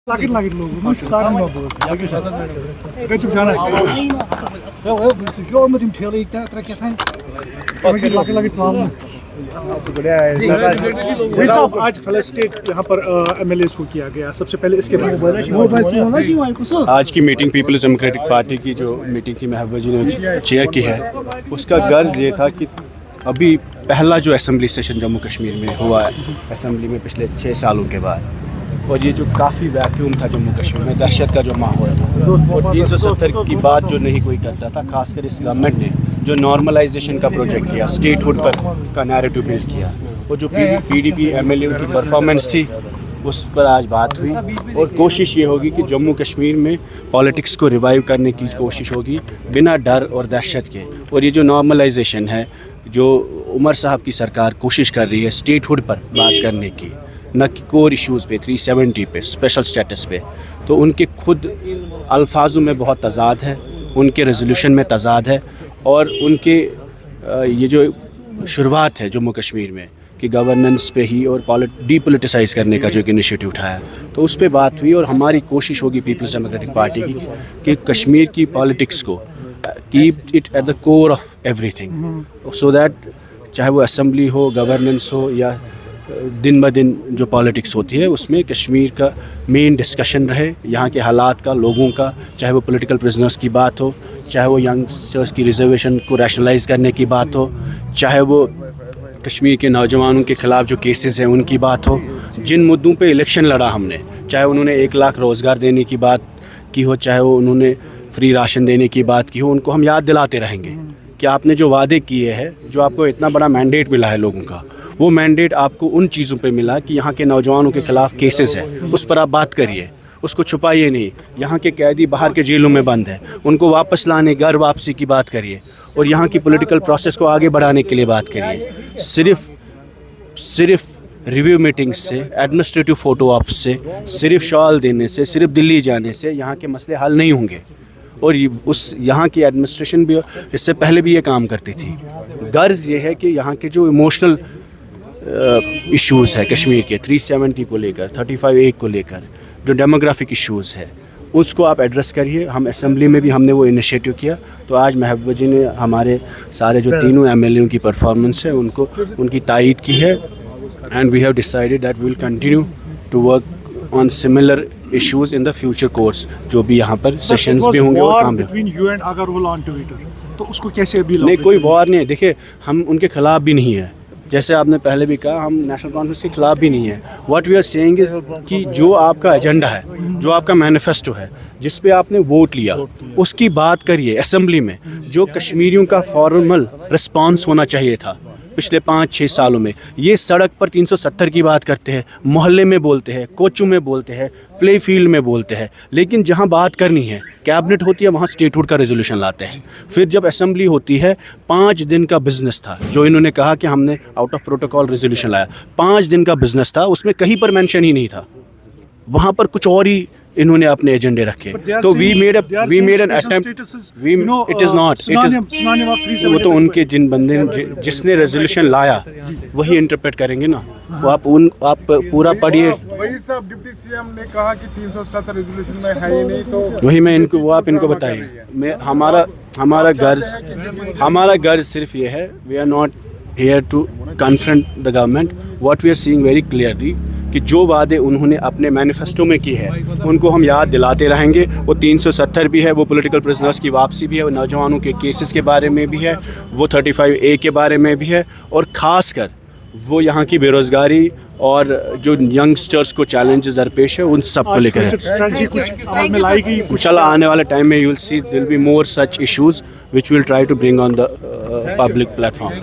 Lakit logo. Sakin ol dost. Geçip cana. Görmedim teoriyi trek etsen. Lakit salam. भाई साहब आज felicitate यहाँ पर एमएलएस को किया गया. सबसे पहले इसके बारे आज की मीटिंग पीपल्स डेमोक्रेटिक पार्टी की जो मीटिंग थी महबूबा जी ने चेयर की है, उसका गर्ज ये था कि अभी पहला जो असेंबली सेशन जम्मू कश्मीर में हुआ है असेंबली में पिछले 6 सालों के बाद, और ये जो काफ़ी वैक्यूम था जम्मू कश्मीर में, दहशत का जो माहौल था, और 370 की बात जो नहीं कोई करता था, खासकर इस गवर्नमेंट ने जो नॉर्मलाइजेशन का प्रोजेक्ट किया, स्टेटहुड पर का नैरेटिव बिल्ड किया, और जो पीडीपी एमएलए की परफॉर्मेंस थी उस पर आज बात हुई. और कोशिश ये होगी कि जम्मू कश्मीर में पॉलिटिक्स को रिवाइव करने की कोशिश होगी बिना डर और दहशत के. और ये जो नॉर्मलाइजेशन है, जो उमर साहब की सरकार कोशिश कर रही है स्टेटहुड पर बात करने की, न कि कोर इश्यूज़ पे 370 पे स्पेशल स्टेटस पे, तो उनके खुद अल्फाजों में बहुत तज़ाद है, उनके रेजोल्यूशन में तज़ाद है, और उनके ये जो शुरुआत है जम्मू कश्मीर में कि गवर्नेंस पे ही और डीपोलिटिसाइज़ करने का जो एक इनिशिएटिव उठाया, तो उस पर बात हुई. और हमारी कोशिश होगी पीपल्स डेमोक्रेटिक पार्टी की कि कश्मीर की पॉलिटिक्स को keep it at the core of everything, so that चाहे वो असेंबली हो, गवर्नेंस हो, या दिन ब दिन जो पॉलिटिक्स होती है उसमें कश्मीर का मेन डिस्कशन रहे, यहाँ के हालात का, लोगों का, चाहे वो पॉलिटिकल प्रिजनर्स की बात हो, चाहे वो यंगस्टर्स की रिजर्वेशन को रैशनलाइज करने की बात हो, चाहे वो कश्मीर के नौजवानों के ख़िलाफ़ जो केसेस हैं उनकी बात हो, जिन मुद्दों पे इलेक्शन लड़ा हमने, चाहे उन्होंने 1 लाख रोज़गार देने की बात की हो, चाहे वो उन्होंने फ्री राशन देने की बात की हो, उनको हम याद दिलाते रहेंगे कि आपने जो वादे किए हैं, जो आपको इतना बड़ा मैंडेट मिला है लोगों का, वो मैंडेट आपको उन चीज़ों पे मिला कि यहाँ के नौजवानों के ख़िलाफ़ केसेस है, उस पर आप बात करिए, उसको छुपाइए नहीं. यहाँ के कैदी बाहर के जेलों में बंद हैं, उनको वापस लाने, घर वापसी की बात करिए, और यहाँ की पॉलिटिकल प्रोसेस को आगे बढ़ाने के लिए बात करिए. सिर्फ रिव्यू मीटिंग्स से, एडमिनिस्ट्रेटिव फ़ोटो ऑप्स से, सिर्फ शॉल देने से, सिर्फ दिल्ली जाने से यहाँ के मसले हल नहीं होंगे. और यहाँ की एडमिनिस्ट्रेशन भी इससे पहले भी ये काम करती थी. गर्ज ये है कि यहाँ के जो इमोशनल इश्यूज़ है कश्मीर के 370 को लेकर, 35A को लेकर, जो डेमोग्राफिक इश्यूज़ है, उसको आप एड्रेस करिए. हम असेंबली में भी हमने वो इनिशिएटिव किया. तो आज महबूबा जी ने हमारे सारे जो तीनों एमएलए की परफॉर्मेंस है उनको उनकी तायीद की है. And we have decided that we will continue to work on similar issues in the future course. जो भी यहाँ पर सेशंस भी होंगे और काम भी. तो उसको कैसे अभी नहीं, कोई वॉर नहीं है. देखिए, हम उनके ख़िलाफ़ भी नहीं है, जैसे आपने पहले भी कहा, हम नेशनल कॉन्फ्रेंस के ख़िलाफ़ भी नहीं है. What we are saying is कि जो आपका एजेंडा है, जो आपका मैनिफेस्टो है, जिस पे आपने वोट लिया, उसकी बात करिए असेंबली में. जो कश्मीरियों का फॉर्मल रिस्पांस होना चाहिए था पिछले 5-6 सालों में, ये सड़क पर 370 की बात करते हैं, मोहल्ले में बोलते हैं, कोचों में बोलते हैं, प्ले फील्ड में बोलते हैं, लेकिन जहां बात करनी है, कैबिनेट होती है, वहां स्टेटहुड का रेजोल्यूशन लाते हैं. फिर जब असेंबली होती है, 5 दिन का बिजनेस था, जो इन्होंने कहा कि हमने आउट ऑफ प्रोटोकॉल रेजोल्यूशन लाया, 5 दिन का बिजनेस था, उसमें कहीं पर मेंशन ही नहीं था. वहाँ पर कुछ और ही इन्होंने अपने एजेंडे रखे. तो we made an attempt. It is not, वो तो उनके जिन बंदे जिसने रेजोल्यूशन लाया वही इंटरप्रेट करेंगे ना. वो आप पूरा पढ़िए. वही साहब डिप्टी सीएम ने कहा कि 370 रेजोल्यूशन में है ही नहीं, तो वही मैं इनको, वो आप इनको बताइए. मैं हमारा गर्ज सिर्फ ये है, we are not here to confront the government. What we are seeing very clearly कि जो वादे उन्होंने अपने मैनिफेस्टो में की है उनको हम याद दिलाते रहेंगे. वो 370 भी है, वो पॉलिटिकल प्रिजनर्स की वापसी भी है, वो नौजवानों के केसेस के बारे में भी है, वो 35A के बारे में भी है, और ख़ास कर वो यहाँ की बेरोज़गारी और जो यंगस्टर्स को चैलेंजेस दरपेश है उन सब को लेकर है. इंशाल्लाह आने वाले टाइम में you will see there will be more such issues which will try to bring on the public platform.